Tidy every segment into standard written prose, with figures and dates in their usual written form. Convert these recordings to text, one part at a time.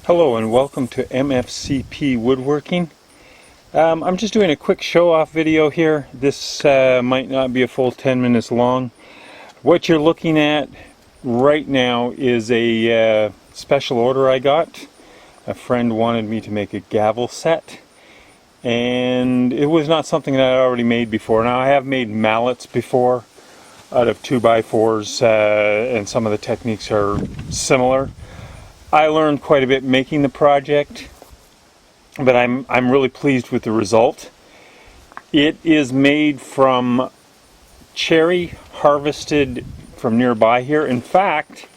Hello and welcome to MFCP Woodworking. I'm just doing a quick show-off video here. This might not be a full 10 minutes long. What you're looking at right now is a special order I got. A friend wanted me to make a gavel set, and it was not something that I already made before. Now I have made mallets before out of 2x4s, and some of the techniques are similar. I learned quite a bit making the project, but I'm really pleased with the result. It is made from cherry harvested from nearby here. In fact,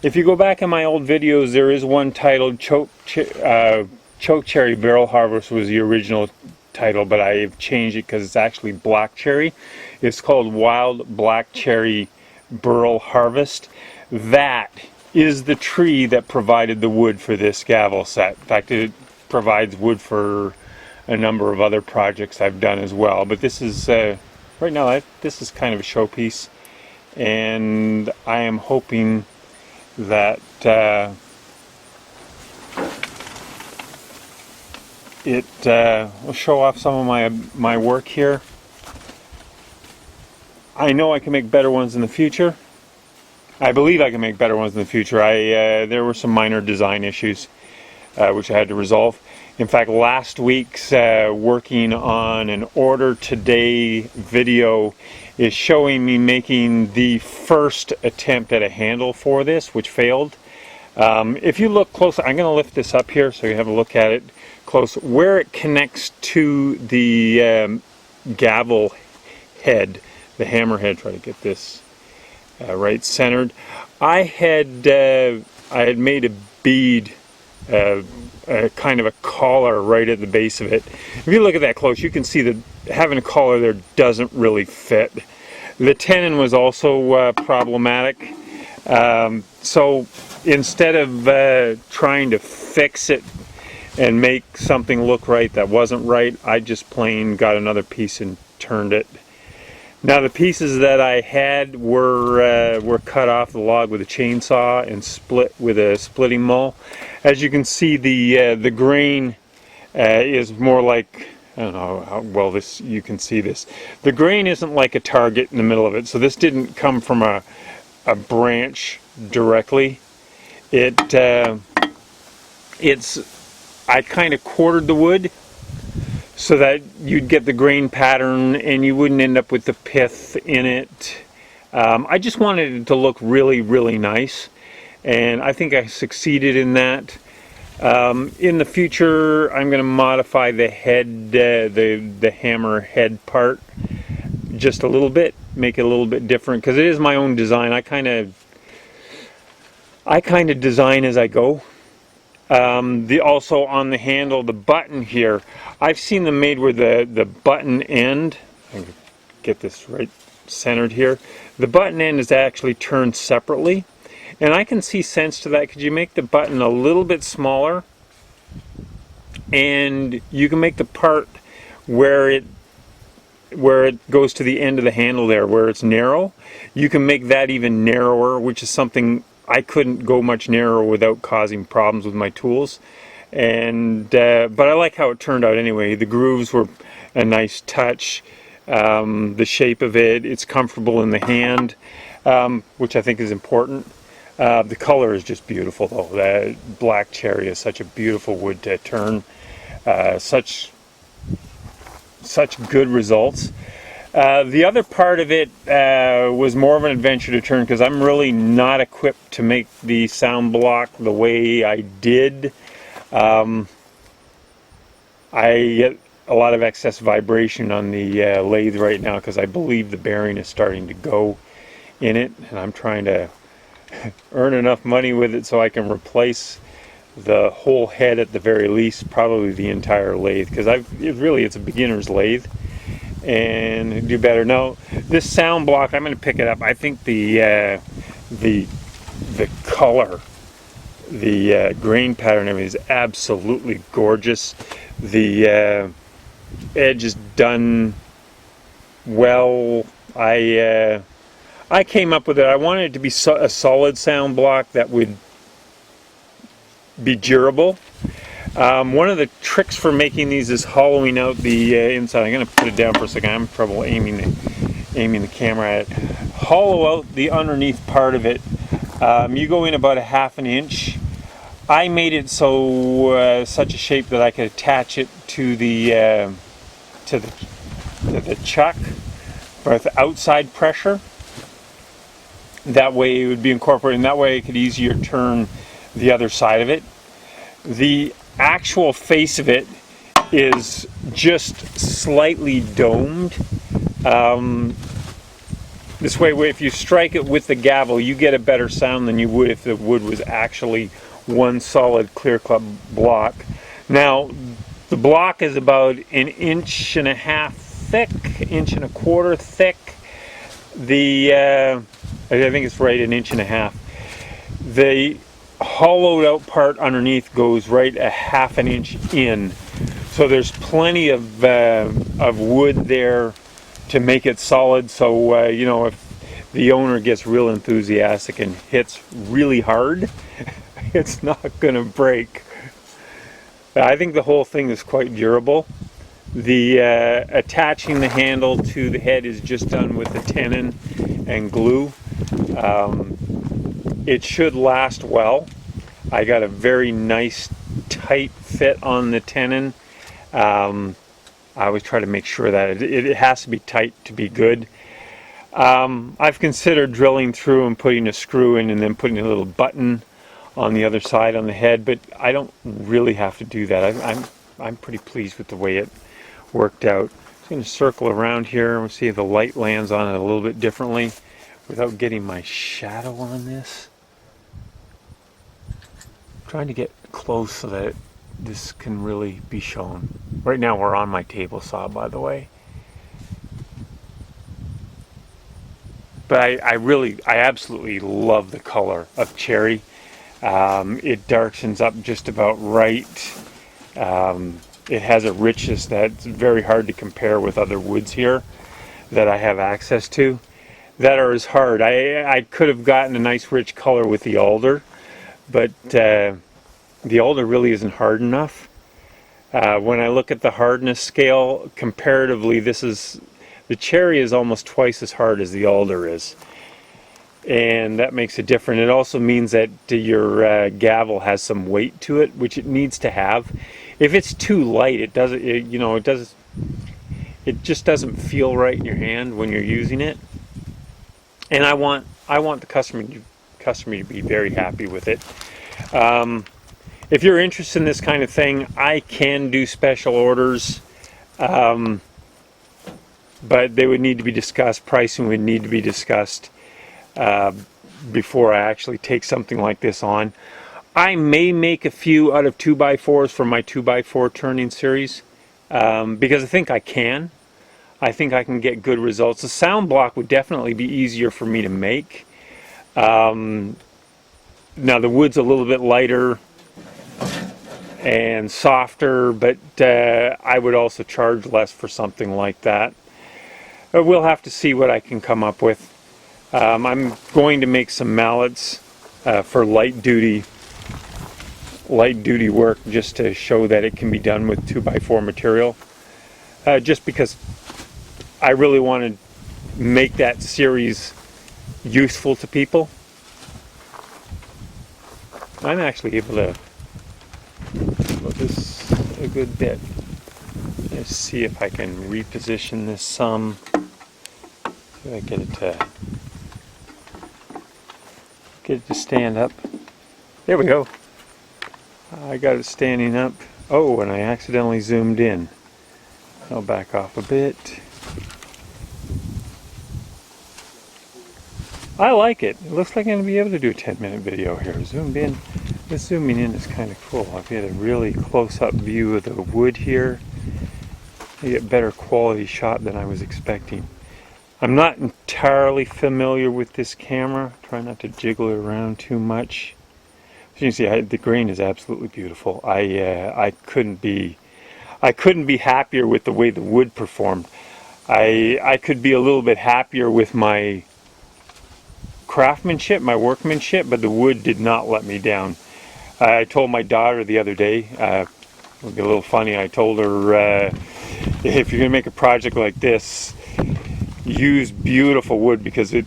if you go back in my old videos, there is one titled Choke Cherry Barrel Harvest was the original title, but I've changed it because it's actually black cherry. It's called Wild Black Cherry Barrel Harvest. That is the tree that provided the wood for this gavel set. In fact, it provides wood for a number of other projects I've done as well. But this is, right now, this is kind of a showpiece. And I am hoping that it will show off some of my work here. I know I can make better ones in the future. I believe I can make better ones in the future. There were some minor design issues which I had to resolve. In fact, last week's working on an order today video is showing me making the first attempt at a handle for this, which failed. If you look close, I'm going to lift this up here so you have a look at it close. Where it connects to the gavel head, the hammer head, try to get this right centered. I had made a bead, kind of a collar right at the base of it. If you look at that close, you can see that having a collar there doesn't really fit. The tenon was also problematic. So instead of trying to fix it and make something look right that wasn't right, I just plain got another piece and turned it. Now the pieces that I had were cut off the log with a chainsaw and split with a splitting maul. As you can see, the grain is more like, I don't know how well you can see this. The grain isn't like a target in the middle of it, so this didn't come from a branch directly. I kind of quartered the wood so that you'd get the grain pattern and you wouldn't end up with the pith in it. I just wanted it to look really, really nice, and I think I succeeded in that. In the future, I'm going to modify the head, the hammer head part, just a little bit, make it a little bit different, because it is my own design. I kind of design as I go. Also on the handle, the button here, I've seen them made where the button end, I can get this right centered here, the button end is actually turned separately, and I can see sense to that. Could you make the button a little bit smaller, and you can make the part where it goes to the end of the handle there, where it's narrow, you can make that even narrower, which is something I couldn't go much narrower without causing problems with my tools. And but I like how it turned out anyway. The grooves were a nice touch. The shape of it, it's comfortable in the hand, which I think is important. The color is just beautiful though. That black cherry is such a beautiful wood to turn. Such good results. The other part of it was more of an adventure to turn, because I'm really not equipped to make the sound block the way I did. I get a lot of excess vibration on the lathe right now because I believe the bearing is starting to go in it, and I'm trying to earn enough money with it so I can replace the whole head at the very least, probably the entire lathe, because it's a beginner's lathe, and do better. Now this sound block, I'm going to pick it up. I think the color, the grain pattern of it is absolutely gorgeous. The edge is done well. I came up with it. I wanted it to be a solid sound block that would be durable. One of the tricks for making these is hollowing out the inside. I'm going to put it down for a second. I'm having trouble aiming the camera at it. Hollow out the underneath part of it. You go in about a ½ inch. I made it so such a shape that I could attach it to the chuck with outside pressure. That way it would be incorporated, and that way I could easier turn the other side of it. The actual face of it is just slightly domed. This way, if you strike it with the gavel, you get a better sound than you would if the wood was actually one solid clear cut block. Now, the block is about 1.5 inches thick, 1.25 inches thick. I think it's right 1.5 inches. The hollowed out part underneath goes right 1/2 inch in, so there's plenty of wood there to make it solid. So you know, if the owner gets real enthusiastic and hits really hard, it's not gonna break. I think the whole thing is quite durable. The attaching the handle to the head is just done with the tenon and glue. It should last well. I got a very nice tight fit on the tenon. I always try to make sure that it has to be tight to be good. I've considered drilling through and putting a screw in and then putting a little button on the other side on the head, but I don't really have to do that. I'm pretty pleased with the way it worked out. I'm just going to circle around here and see if the light lands on it a little bit differently without getting my shadow on this. I'm trying to get close so that this can really be shown. Right now we're on my table saw, by the way. But I absolutely love the color of cherry. It darkens up just about right. It has a richness that's very hard to compare with other woods here that I have access to that are as hard. I could have gotten a nice rich color with the alder, but the alder really isn't hard enough. When I look at the hardness scale, comparatively, the cherry is almost twice as hard as the alder is, and that makes it different. It also means that your gavel has some weight to it, which it needs to have. If it's too light, it doesn't. It just doesn't feel right in your hand when you're using it. And I want the customer to be very happy with it. If you're interested in this kind of thing, I can do special orders. But they would need to be discussed. Pricing would need to be discussed before I actually take something like this on. I may make a few out of 2x4s for my 2x4 turning series because I think I can. I think I can get good results. The sound block would definitely be easier for me to make. Now the wood's a little bit lighter and softer, but I would also charge less for something like that. We'll have to see what I can come up with. I'm going to make some mallets for light duty work, just to show that it can be done with 2x4 material. Just because I really want to make that series useful to people. I'm actually able to look this a good bit. Let's see if I can reposition this some. See if I get it to stand up. There we go. I got it standing up. Oh, and I accidentally zoomed in. I'll back off a bit. I like it. It looks like I'm going to be able to do a 10-minute video here. Zoomed in. This zooming in is kind of cool. I've got a really close-up view of the wood here. You get better quality shot than I was expecting. I'm not entirely familiar with this camera. Try not to jiggle it around too much. As you can see, the grain is absolutely beautiful. I couldn't be happier with the way the wood performed. I could be a little bit happier with my craftsmanship, my workmanship, but the wood did not let me down. I told my daughter the other day, it'll be a little funny, I told her, if you're going to make a project like this, use beautiful wood, because it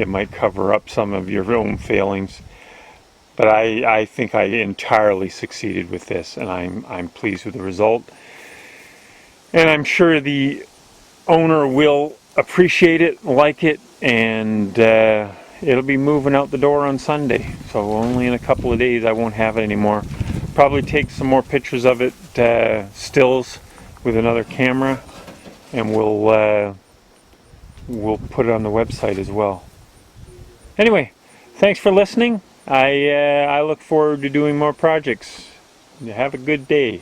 might cover up some of your own failings. But I think I entirely succeeded with this, and I'm pleased with the result. And I'm sure the owner will appreciate it, like it, and it'll be moving out the door on Sunday. So only in a couple of days I won't have it anymore. Probably take some more pictures of it, stills, with another camera, and we'll put it on the website as well. Anyway, thanks for listening. I look forward to doing more projects. Have a good day.